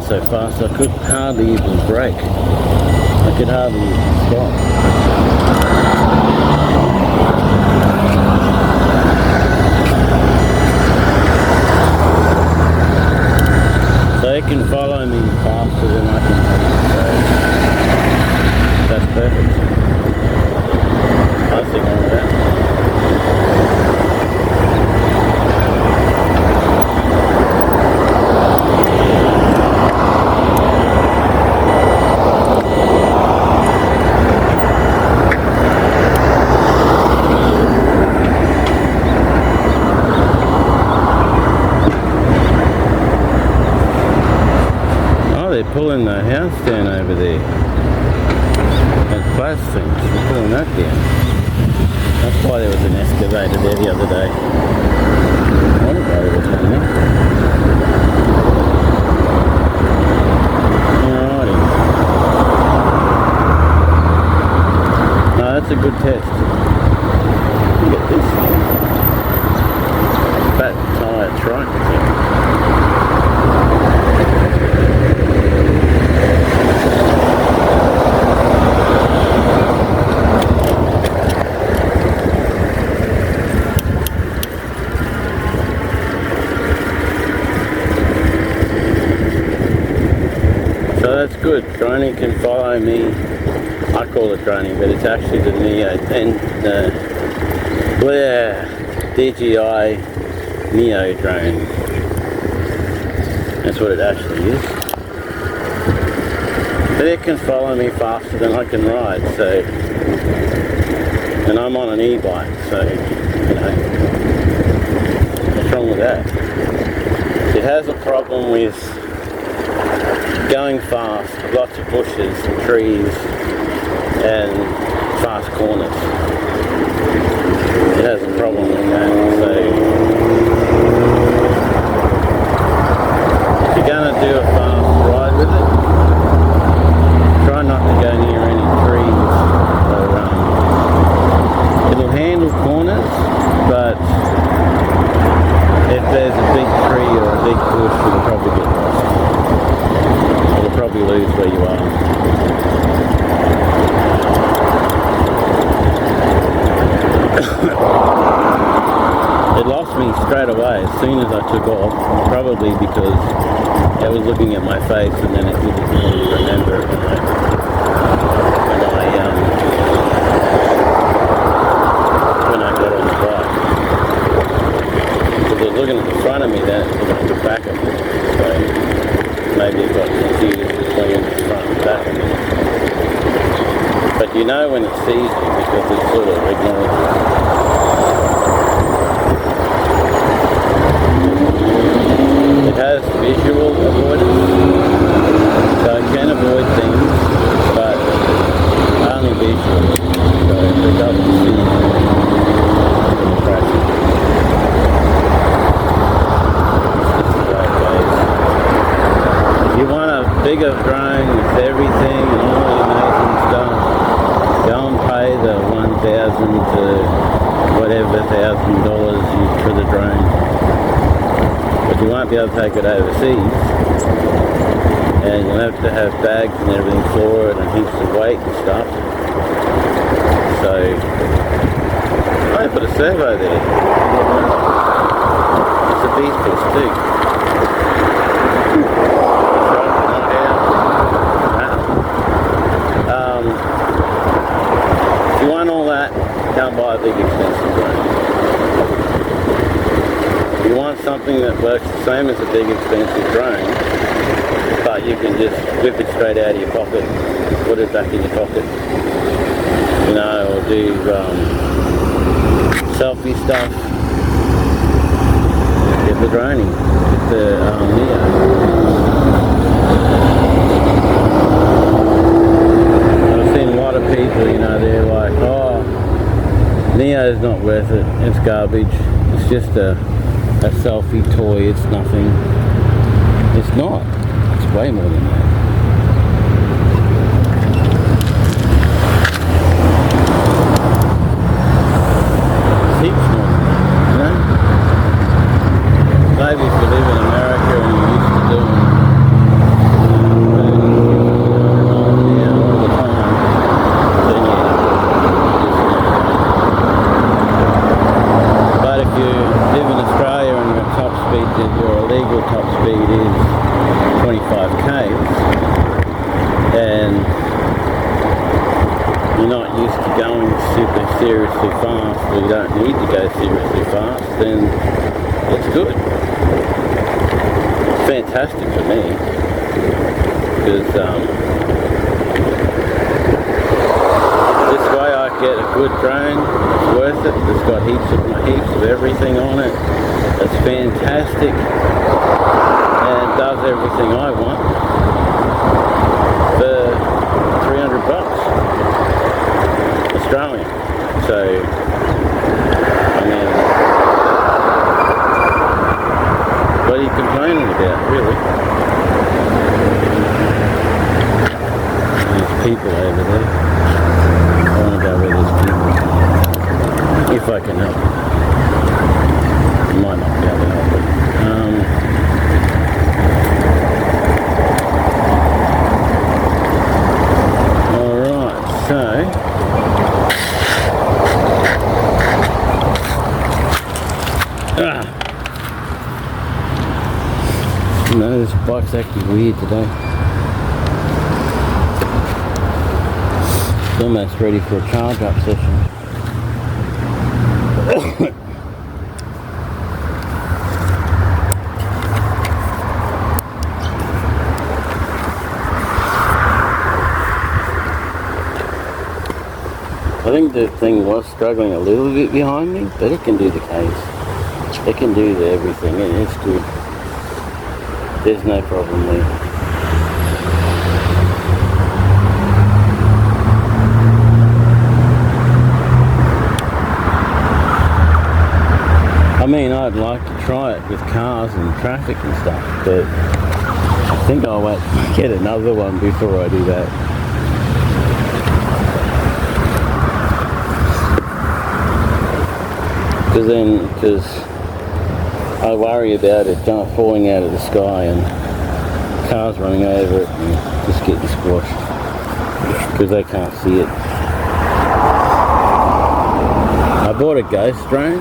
so fast I could hardly even brake. I could hardly even stop. So it can follow me faster than I can. So that's perfect. Nothing wrong with that. They're pulling the house down over there. That glass thing, they're pulling that down. That's why there was an excavator there the other day. I wonder why they were doing that. Alrighty. No, that's a good test. Look at this thing. Fat tyre trike thing. So that's good. Droning can follow me. I call it droning, but it's actually the NIO and DJI NIO drone. That's what it actually is. But it can follow me faster than I can ride. So, and I'm on an e-bike, so you know, what's wrong with that? It has a problem with going fast, lots of bushes and trees and fast corners. It has a problem with that. So if you're going to do a fast ride with it, try not to go near any trees. So, it'll handle corners, but if there's a big tree or a big bush, you'll probably get lost. You'll probably lose where you are. It lost me straight away as soon as I took off, probably because it was looking at my face and then it didn't really remember it when I got on the bike. Because it was looking at the front of me, then it was looking at the back of me. So maybe it got confused between the front and back of me. But you know when it sees you because it sort of ignores you. It has visual avoidance, so it can avoid things, but only visually. So if it doesn't see you, it'll crash you. If you want a bigger drone with everything and all the amazing stuff, go and pay the $1,000 to whatever $1,000 for the drone. But you won't be able to take it overseas, and you'll have to have bags and everything for it and heaps of weight and stuff. So I put a servo there. It's a beast piece too. If you want all that, don't buy a big expensive drone. If you want something that works the same as a big expensive drone, but you can just whip it straight out of your pocket, put it back in your pocket, you know, or do selfie stuff, get the droning, get the NIO. People, you know, they're like, oh, NIO's not worth it, it's garbage, it's just a selfie toy, it's nothing. It's not, it's way more than that. It's heaps more than that, you know? Maybe if you live in America and you're used to doing seriously fast, or you don't need to go seriously fast, then it's good. It's fantastic for me, because this way I get a good drone. It's worth it. It's got heaps of everything on it. It's fantastic, and it does everything I want for $300 Australian. So, I mean, what are you complaining about, really? There's people over there. I want to go where there's people. If I can help it. I might not be able to help it. Alright, so no, this bike's acting weird today. It's almost ready for a charge up session. I think the thing was struggling a little bit behind me, but it can do the case. It can do everything, and it's good. There's no problem there. I mean, I'd like to try it with cars and traffic and stuff, but I think I'll wait to get another one before I do that. Because I worry about it falling out of the sky and cars running over it and just getting squashed because they can't see it. I bought a ghost drone.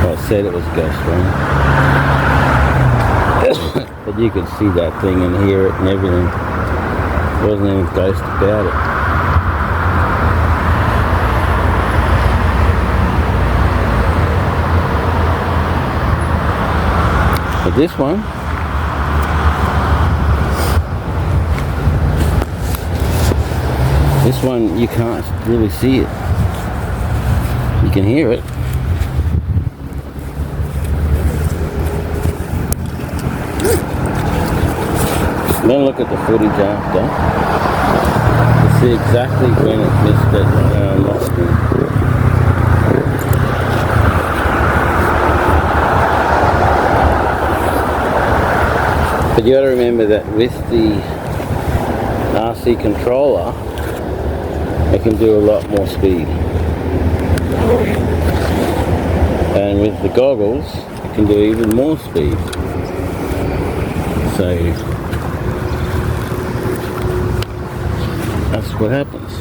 Well, I said it was a ghost drone. But you could see that thing and hear it and everything. There wasn't any ghost about it. But this one you can't really see it. You can hear it. Then look at the footage after to see exactly when it missed it and lost it. But you got to remember that with the RC controller, it can do a lot more speed. And with the goggles, it can do even more speed. So that's what happens.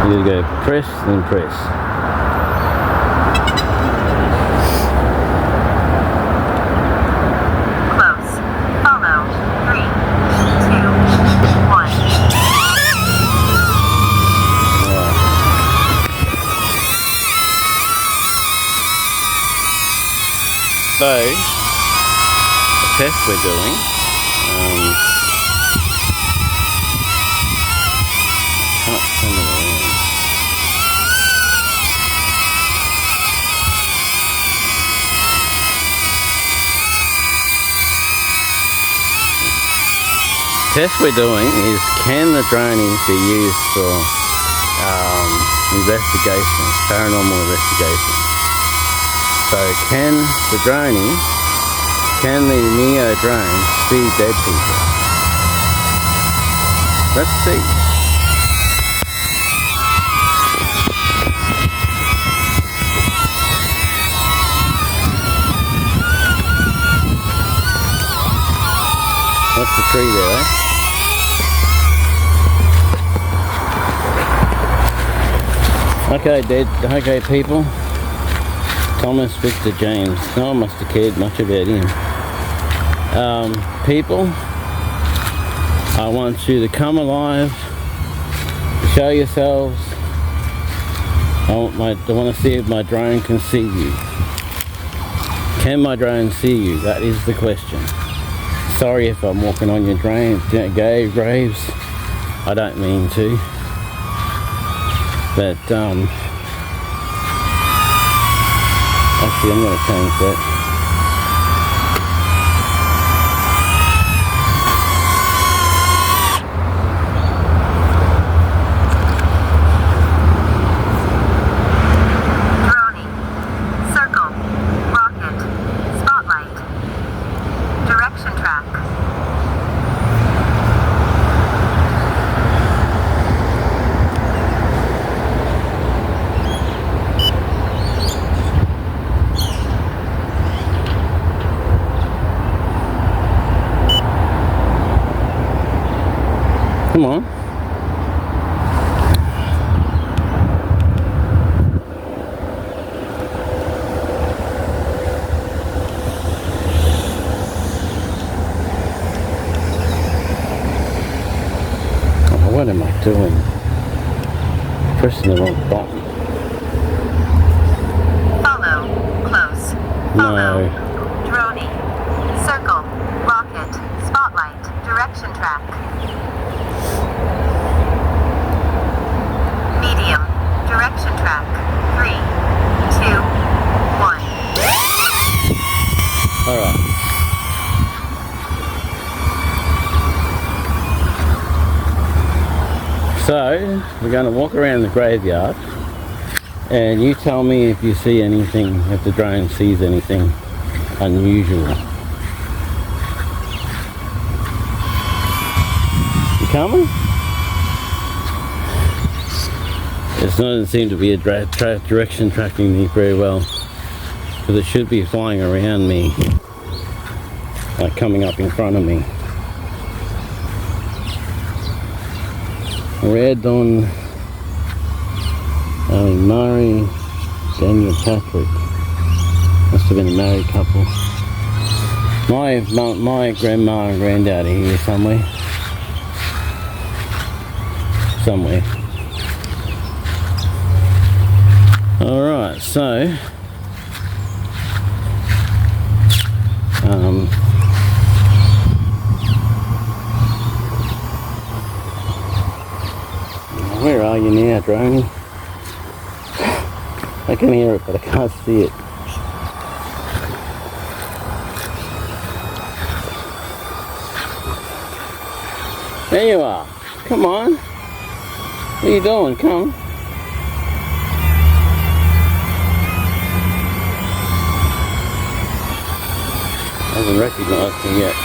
You gotta go press and press. Close. Follow. 3, 2, 1. So, the test we're doing, can't turn it around. The test we're doing is, can the droning be used for investigations, paranormal investigations? So can the NIO drone see dead people? Let's see. What's the tree there, eh? Okay, people. Thomas Victor James. No one must have cared much about him. People, I want you to come alive, show yourselves. I want to see if my drone can see you. Can my drone see you? That is the question. Sorry if I'm walking on your graves. I don't mean to. But actually I'm going to change that. Drone, circle, rocket, spotlight, direction track. Come on. Oh, what am I doing? Pressing the wrong button. Follow, close, follow, drone, circle, rocket, spotlight, direction track. Medium, direction track, 3, 2, 1. Alright. So, we're going to walk around the graveyard and you tell me if you see anything, if the drone sees anything unusual. You coming? It doesn't seem to be a direction tracking me very well, because it should be flying around me, like coming up in front of me. Red on Murray, Daniel Patrick. Must have been a married couple. My grandma and granddad are here somewhere. Alright, so where are you now, drone? I can hear it, but I can't see it. There you are. Come on. What are you doing? Come. I haven't recognised him yet.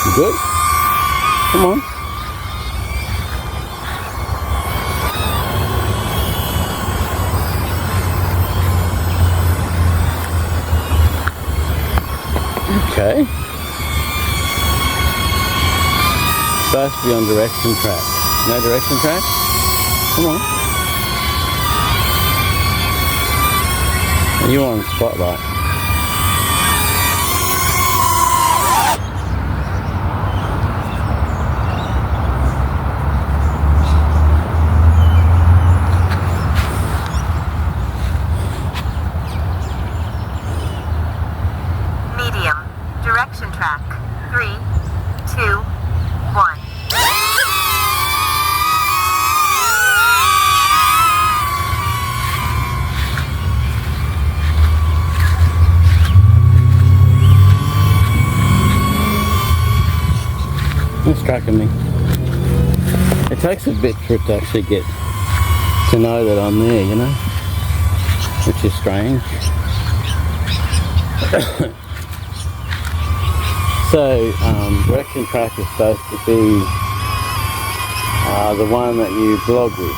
You good? Come on. Okay. Supposed to be on direction track. No direction track? Come on. You're on spotlight. Medium, direction track, 3, 2, 1. It's tracking me. It takes a bit for it to actually get to know that I'm there, you know, which is strange. So, direction track is supposed to be the one that you blog with.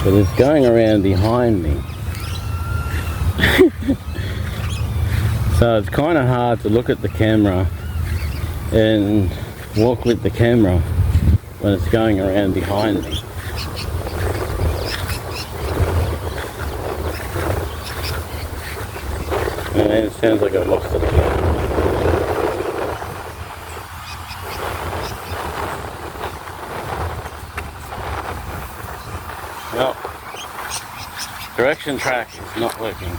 But it's going around behind me. So it's kind of hard to look at the camera and walk with the camera when it's going around behind me. And then it sounds like I've lost it again. Well, direction track is not working.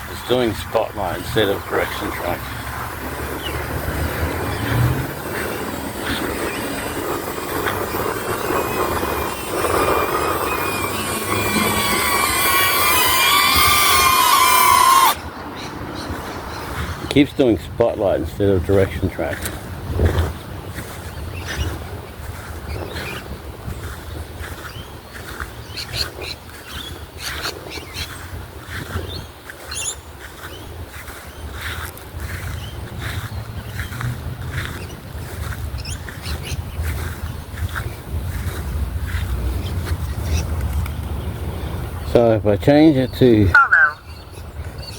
It's doing spotlight instead of direction track. It keeps doing spotlight instead of direction track. So if I change it to Follow.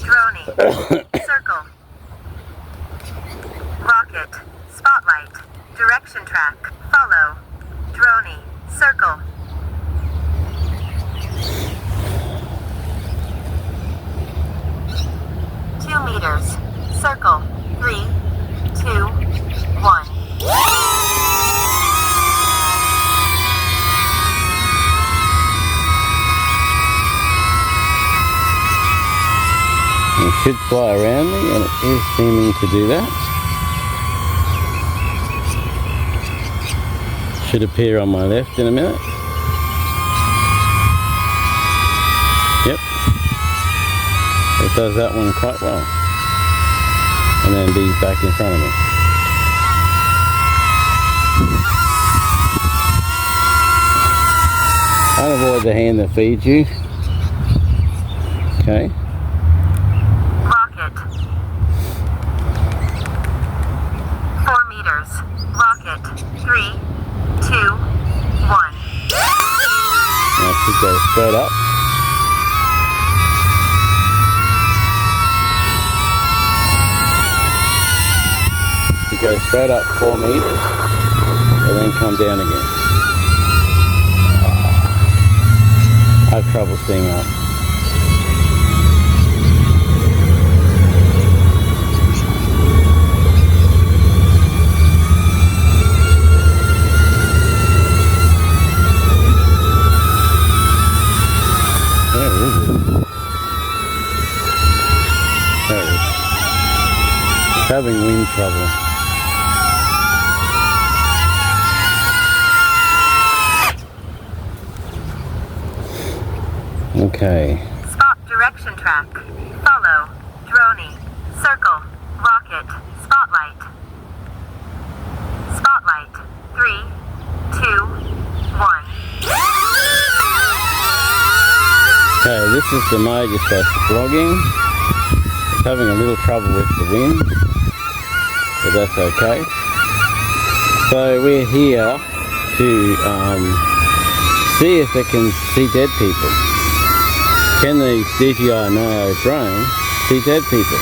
Droney. Circle. Rocket. Spotlight. Direction track. Follow. Droney. Circle. meters. Circle. 3, 2, 1. It should fly around me, and it is seeming to do that. Should appear on my left in a minute. Yep. It does that one quite well. And then B's back in front of me. Unavoid the hand that feeds you. Okay. Rocket. 4 meters. Rocket. 3, 2, 1. Now it should go straight up. It goes straight up 4 meters and then come down again. I have trouble seeing up. Where is it? There it is. It's having wind trouble. Okay. Spot direction track. Follow. Droney. Circle. Rocket. Spotlight. Spotlight. 3, 2, 1. Okay, this is the mode you're supposed to vlogging. It's having a little trouble with the wind, but that's okay. So we're here to see if it can see dead people. Can the DJI NIO drone see dead people?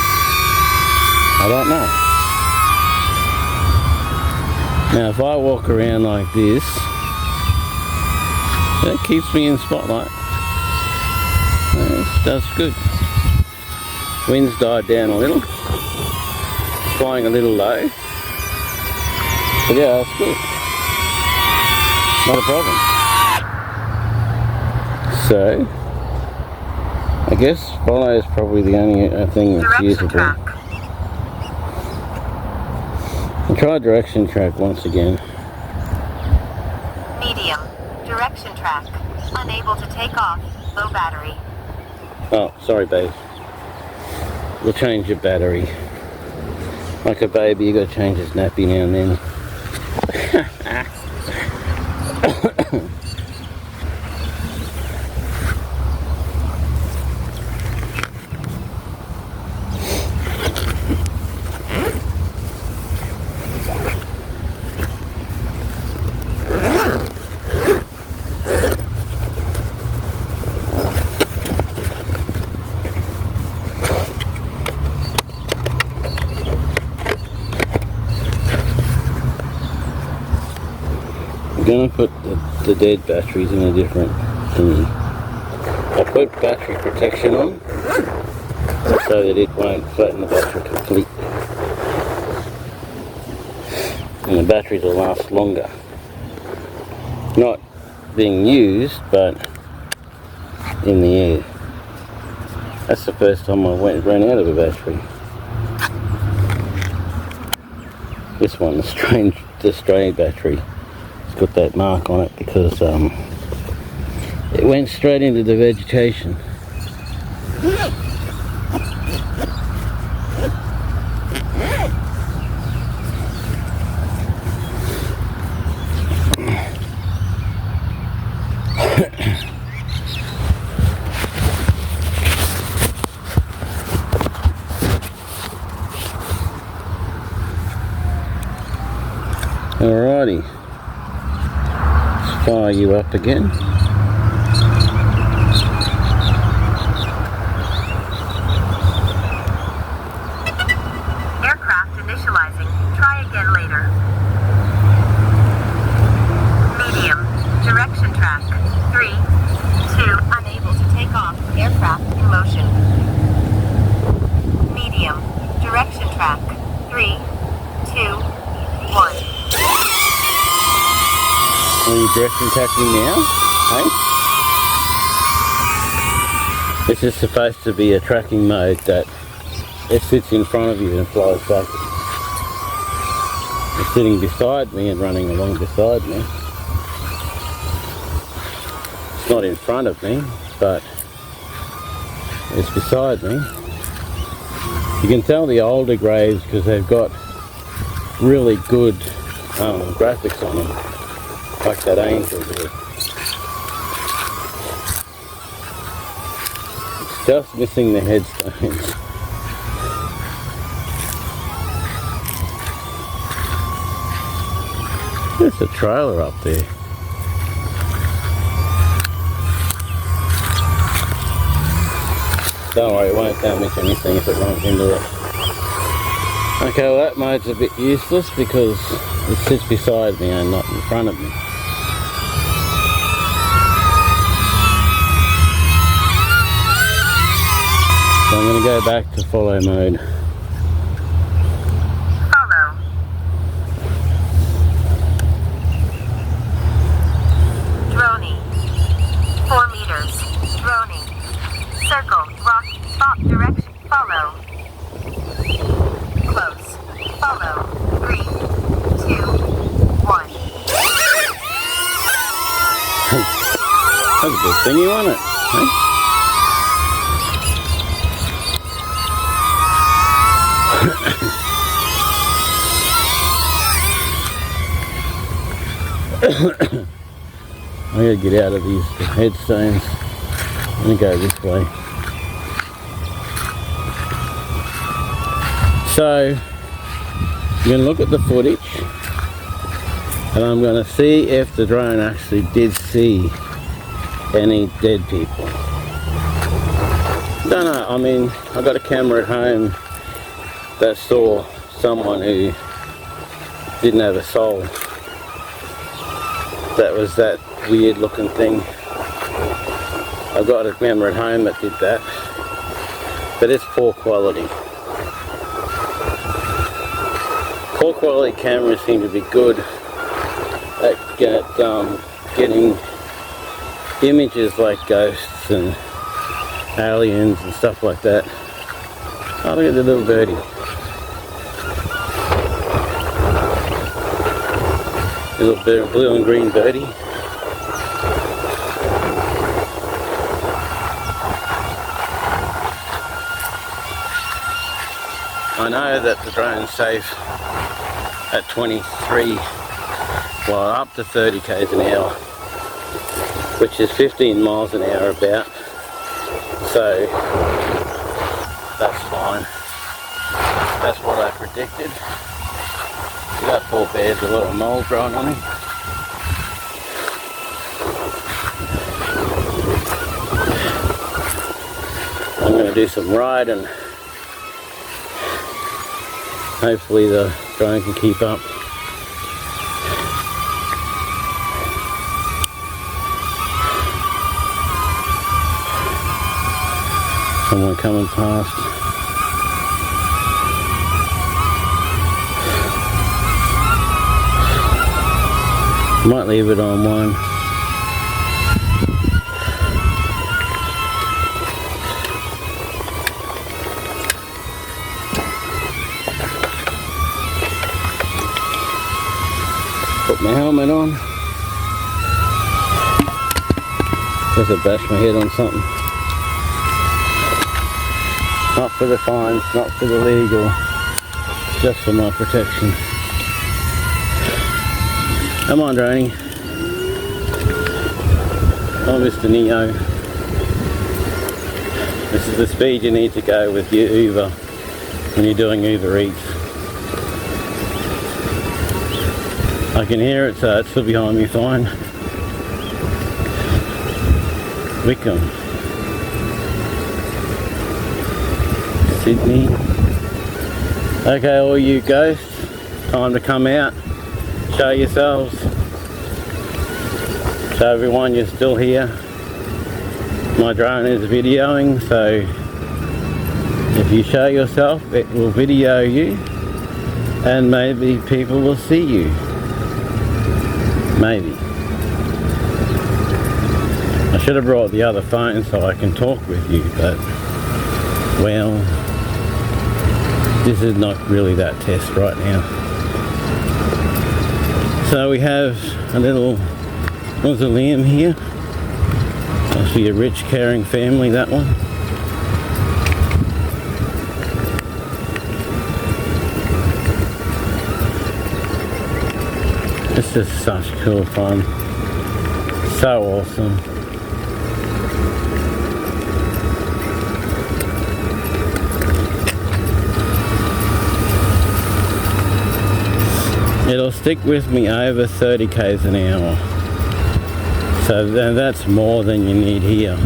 I don't know. Now if I walk around like this, that keeps me in spotlight. That's good. Wind's died down a little. It's flying a little low. But yeah, that's good. Not a problem. So, I guess follow is probably the only thing that's Direction usable. track. I'll try direction track once again. Medium. Direction track. Unable to take off. Low battery. Oh, sorry babe. We'll change your battery. Like a baby, you gotta change his nappy now and then. going to put the dead batteries in a different thingy. I put battery protection on so that it won't flatten the battery completely. And the batteries will last longer. Not being used, but in the air. That's the first time I ran out of a battery. This one, the strange battery, it's got that mark on it because it went straight into the vegetation. Alrighty, let's fire you up again. Aircraft initializing. Try again later. Medium. Direction track. 3, 2. Unable to take off. Aircraft in motion. Medium. Direction track. 3, 2, 1. Are you direction tracking now? Hey? This is supposed to be a tracking mode that it sits in front of you and flies back. It's sitting beside me and running along beside me. It's not in front of me, but it's beside me. You can tell the older graves because they've got really good graphics on them, like that angel there. It's just missing the headstones. There's a trailer up there. Don't worry, it won't damage anything if it runs into it. Okay, well that mode's a bit useless because it sits beside me and not in front of me. So I'm going to go back to follow mode. Follow. Droning. 4 meters. Droning. Circle. Rock. Stop. Direction. Follow. Close. Follow. 3, 2, 1. That's a good thingy, wasn't it? Hey? I gotta get out of these headstones. I'm gonna go this way. So, I'm gonna look at the footage and I'm gonna see if the drone actually did see any dead people. Don't know, I mean, I got a camera at home that saw someone who didn't have a soul. That was that weird looking thing. I've got a camera at home that did that, but it's poor quality. Poor quality cameras seem to be good at getting images like ghosts and aliens and stuff like that. Oh, look at the little birdie. Little blue and green birdie. I know that the drone's safe at 23, well up to 30 k's an hour, which is 15 miles an hour about, so that's fine. That's what I predicted. That poor bear's a lot of mold growing on him. I'm going to do some ride and hopefully the drone can keep up. Someone coming past. Might leave it on one. Put my helmet on. Just to bash my head on something. Not for the fines, not for the legal, just for my protection. Come on, Droney. Oh, Mr. NIO. This is the speed you need to go with your Uber when you're doing Uber Eats. I can hear it, so it's still behind me fine. Wickham. Sydney. Okay, all you ghosts, time to come out. Show yourselves. Show everyone you're still here. My drone is videoing, so if you show yourself, it will video you and maybe people will see you. Maybe. I should have brought the other phone so I can talk with you, but well, this is not really that test right now. So we have a little mausoleum here. Must be a rich, caring family, that one. This is such cool fun. So awesome. It'll stick with me over 30 k's an hour. So that's more than you need here.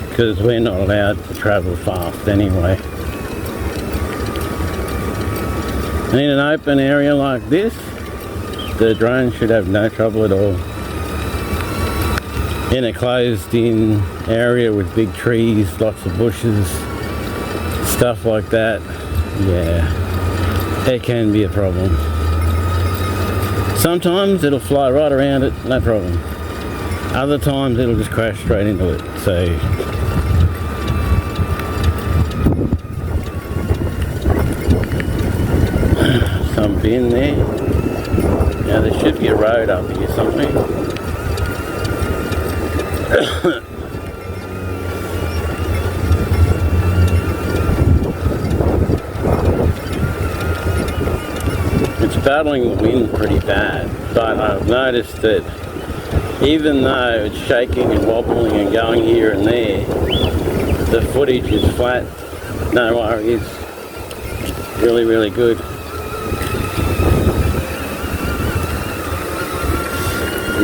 Because we're not allowed to travel fast anyway. And in an open area like this, the drone should have no trouble at all. In a closed in area with big trees, lots of bushes, stuff like that, yeah, it can be a problem. Sometimes it'll fly right around it, no problem. Other times it'll just crash straight into it, so some bin there. Now there should be a road up here somewhere. It's battling the wind pretty bad, but I've noticed that even though it's shaking and wobbling and going here and there, the footage is flat, no worries, really, really good.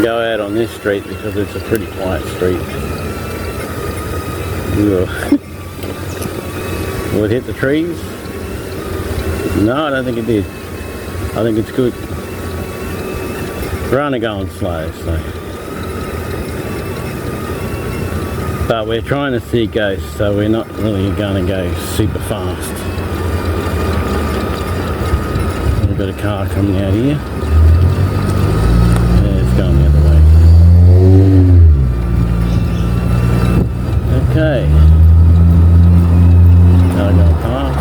Go out on this street because it's a pretty quiet street. Will it hit the trees? No, I don't think it did. I think it's good. We're only going slow, so. But we're trying to see ghosts, so we're not really going to go super fast. We've got a car coming out here. Going the other way. Okay. Now going past.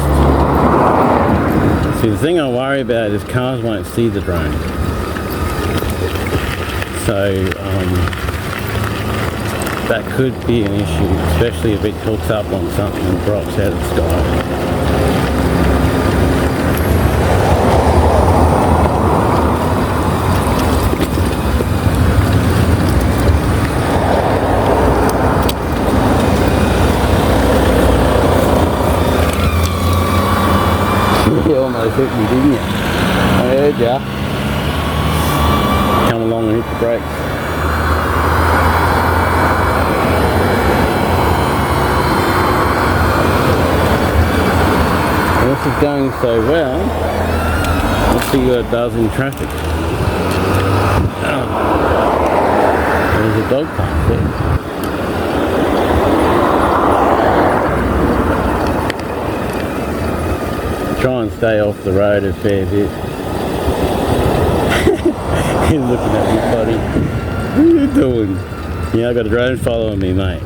See, the thing I worry about is cars won't see the drone. So that could be an issue, especially if it hooks up on something and drops out of the sky. You almost hit me, didn't you? I heard ya. Come along and hit the brakes. Well, this is going so well. Let's see what it does in traffic. Oh. There's a dog park there. stay off the road a fair bit. He's looking at me funny. What are you doing? Yeah, I got a drone following me, mate.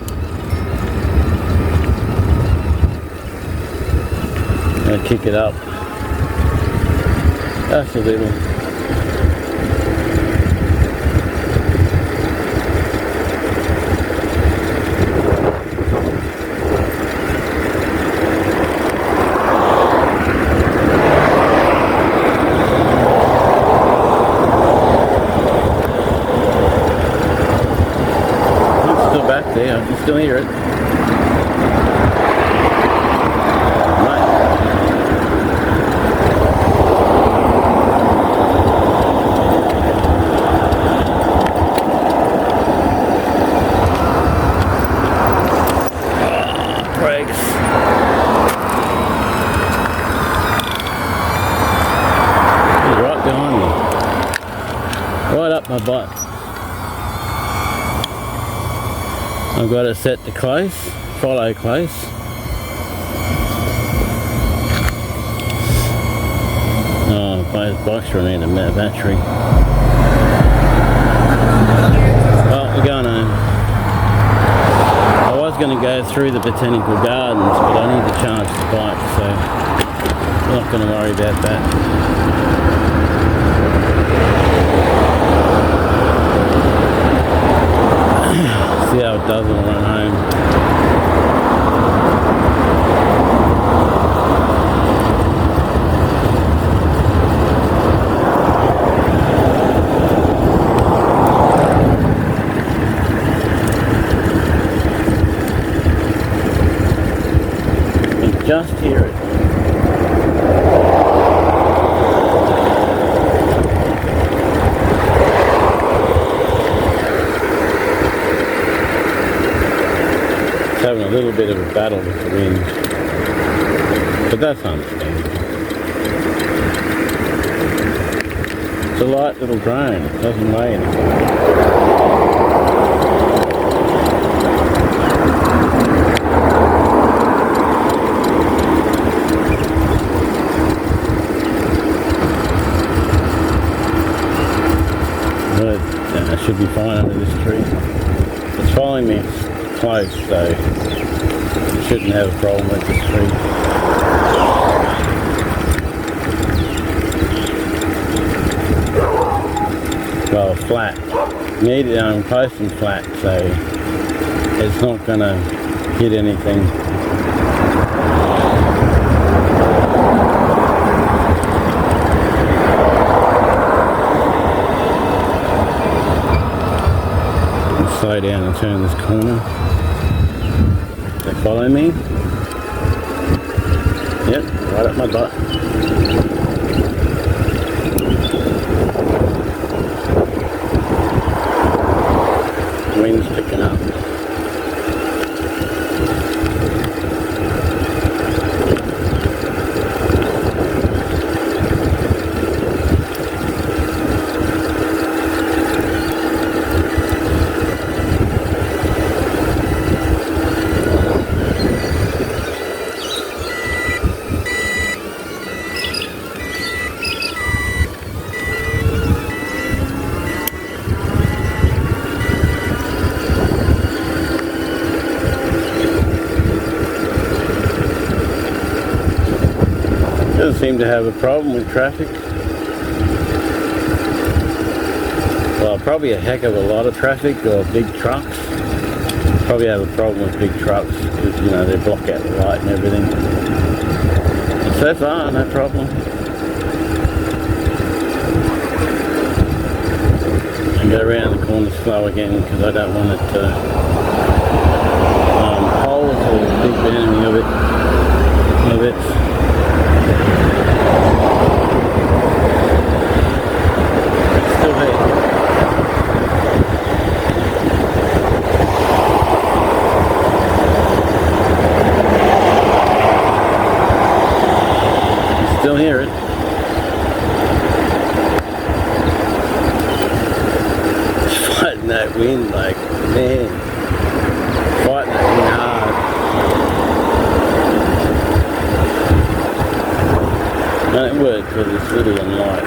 I'll kick it up. Just a little. There, I can still hear it. Brakes. He's right behind me. Right up my butt. I've got it set to close, follow close. Oh, both bikes running out of battery. Well, we're going home. I was going to go through the botanical gardens, but I need to charge the bike, so I'm not going to worry about that. See how it does when I run home. You can just hear it. Having a little bit of a battle with the wind, but that's understandable. It's a light little drone, it doesn't weigh anything. But I should be fine under this tree. It's following me close, so you shouldn't have a problem with the tree. Well, flat. Need it close and flat, so it's not going to hit anything. Slow down and turn this corner. They follow me. Yep, right up my butt. Wind's picking up. Doesn't seem to have a problem with traffic. Well, probably a heck of a lot of traffic or big trucks. Probably have a problem with big trucks because, you know, they block out the light and everything. But so far, no problem. And go around the corner slow again because I don't want it to holes or big enemy of it. Still there. You still hear it. It's fighting that wind like, man. Fighting that wind hard. little and light,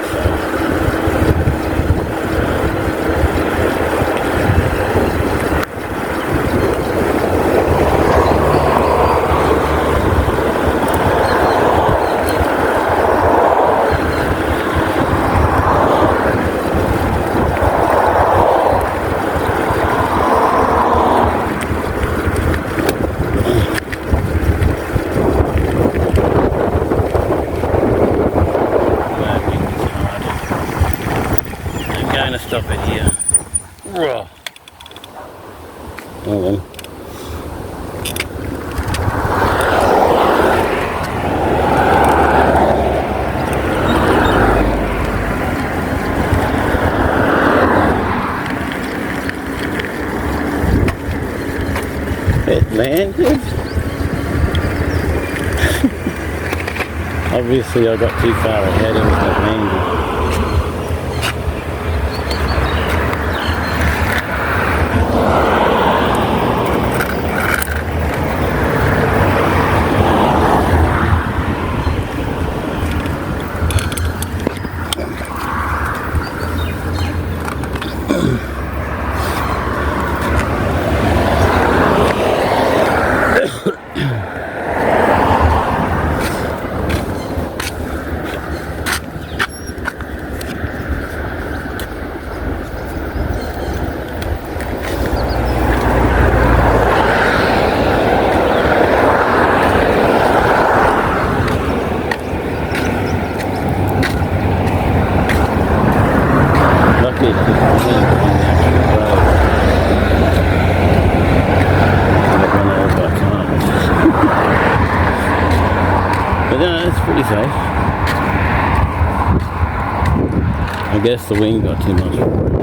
stop it here. Whoa. Hold on. It landed. Obviously I got too far ahead of it landed. But no, it's pretty safe. I guess the wind got too much for it.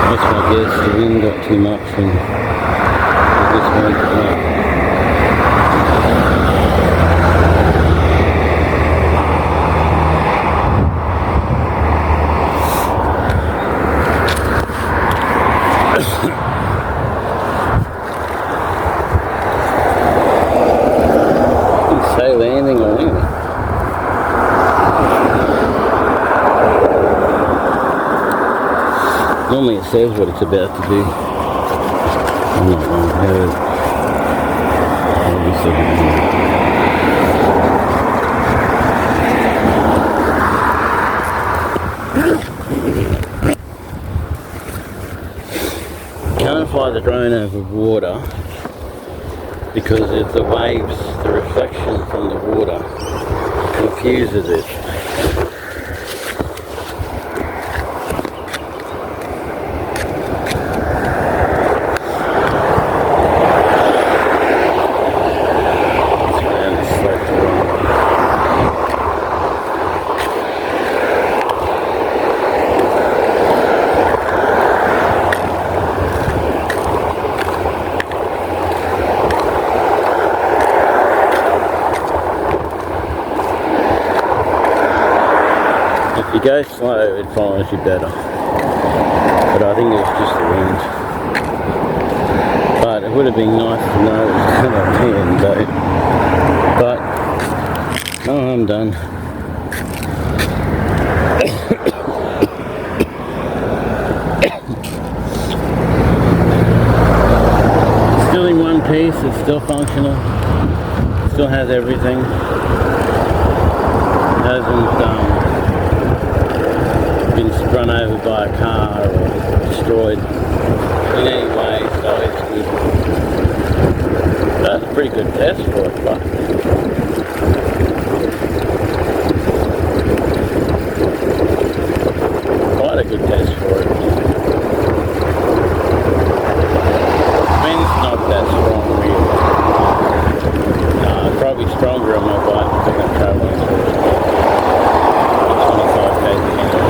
I guess the wind got too much and it just went up. Say landing or anything. Normally it says what it's about to do. I'm not going to have it. Obviously. Can't fly the drone over water because it's the waves, the reflection from the water confuses it. If you go slow, it follows you better. But I think it was just the wind. But it would have been nice to know it was going to land though. But, no, I'm done. Still in one piece, it's still functional. Still has everything. It hasn't been run over by a car or destroyed in any way, so it's good. That's a pretty good test for it, but quite a good test for it. Wind's not that strong really. Probably stronger on my bike because I'm travelling through it. 25 km/h.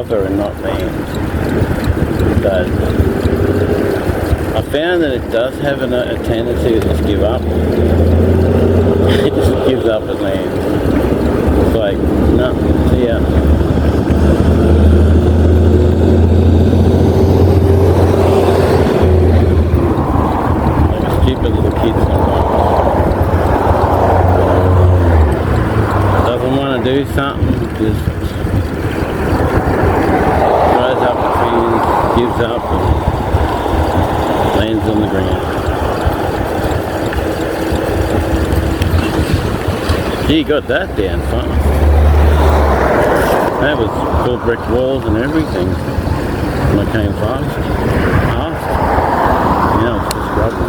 hover and not land. But I found that it does have a tendency to just give up. It just gives up and lands. It's like, no, see ya. Like a stupid little kid sometimes. Doesn't want to do something, just throws up its hands, gives up, and lands on the ground. Gee, you got that down fast. That was full brick walls and everything when I came fast. Now it's just rubber.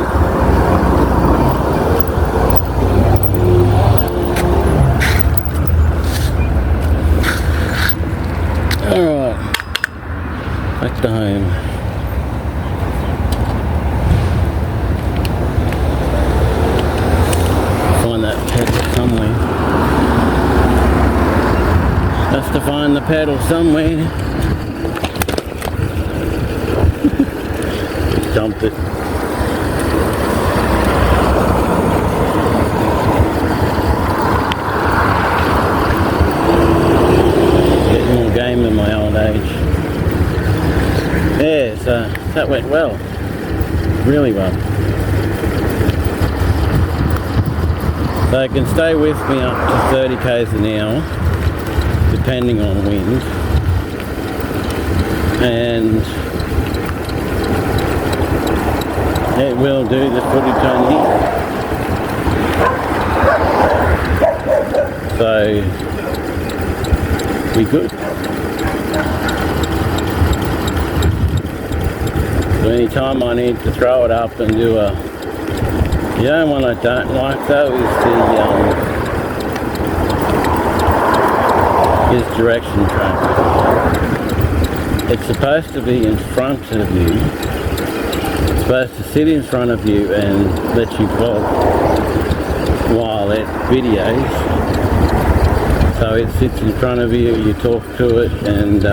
Alright, back to home. Find that pedal somewhere. Has to find the pedal somewhere. Just dumped it. Game in my old age. Yeah, so that went well. Really well. So it can stay with me up to 30 k's an hour, depending on wind. And it will do the footage on here. So we good. So anytime I need to throw it up and do a, the only one I don't like though is direction track. It's supposed to be in front of you. It's supposed to sit in front of you and let you vlog while it videos. So it sits in front of you, you talk to it, and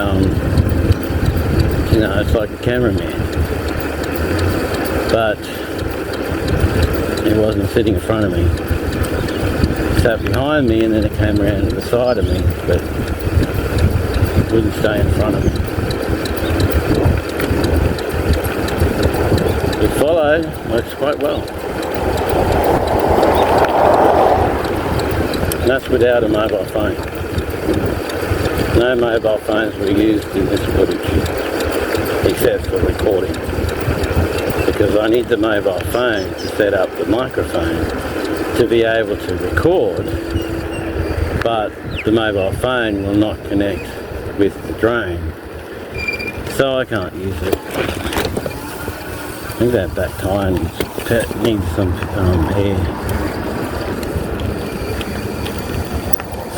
you know, it's like a cameraman. But it wasn't sitting in front of me. It sat behind me and then it came around to the side of me, but it wouldn't stay in front of me. The follow works quite well. And that's without a mobile phone. No mobile phones were used in this footage, except for recording. Because I need the mobile phone to set up the microphone to be able to record, but the mobile phone will not connect with the drone, so I can't use it. I think that back tire needs some air.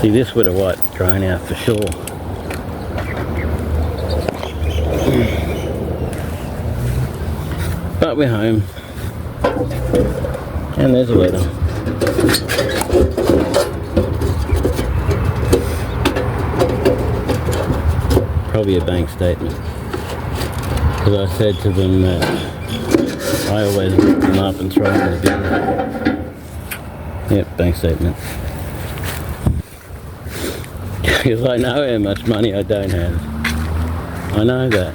See, this would have wiped the drone out for sure. But we're home. And there's a letter. Probably a bank statement. Because I said to them that I always rip them up and throw them in the bin. Yep, bank statement. Because I know how much money I don't have. I know that.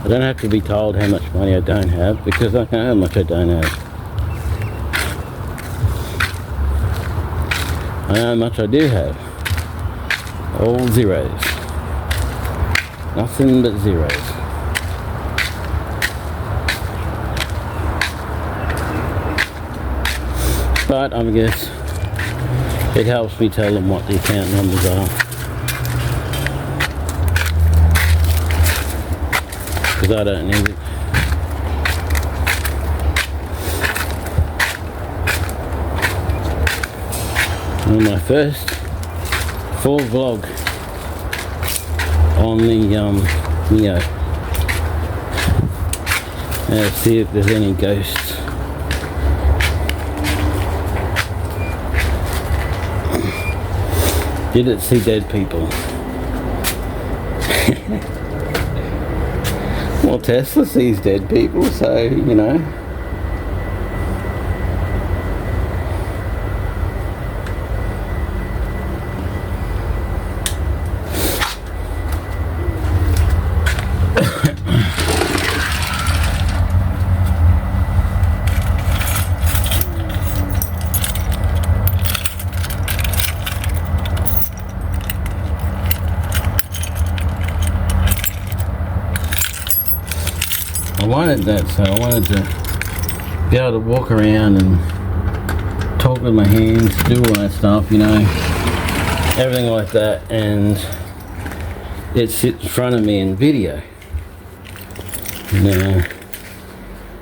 I don't have to be told how much money I don't have, because I know how much I don't have. I know how much I do have. All zeros. Nothing but zeros. But I guess it helps me tell them what the account numbers are. Because I don't need it. On my first full vlog on the NIO. Let's see if there's any ghosts. Did it see dead people? Well, Tesla sees dead people, so, you know. I wanted that, so I wanted to be able to walk around and talk with my hands, do all that stuff, you know, everything like that, and it sits in front of me in video. Now,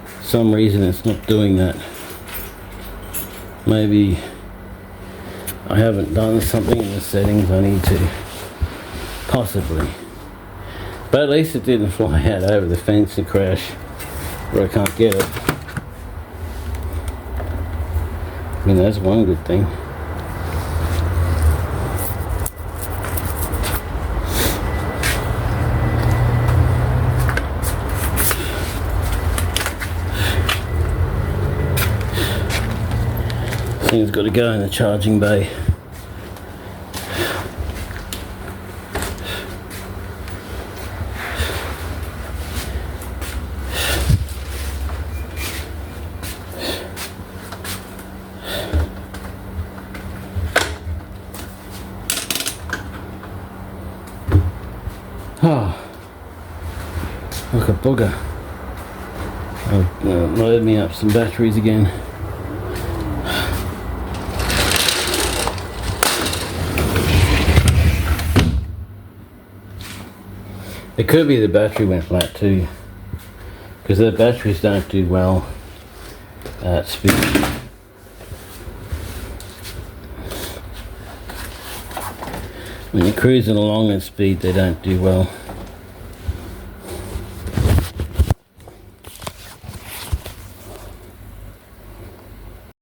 for some reason it's not doing that. Maybe I haven't done something in the settings I need to, possibly. But at least it didn't fly out over the fence and crash where I can't get it. I mean, that's one good thing. This thing's got to go in the charging bay. Oh, look a bugger. I'll load me up some batteries again. It could be the battery went flat too, because the batteries don't do well at speed. When you're cruising along at speed, they don't do well.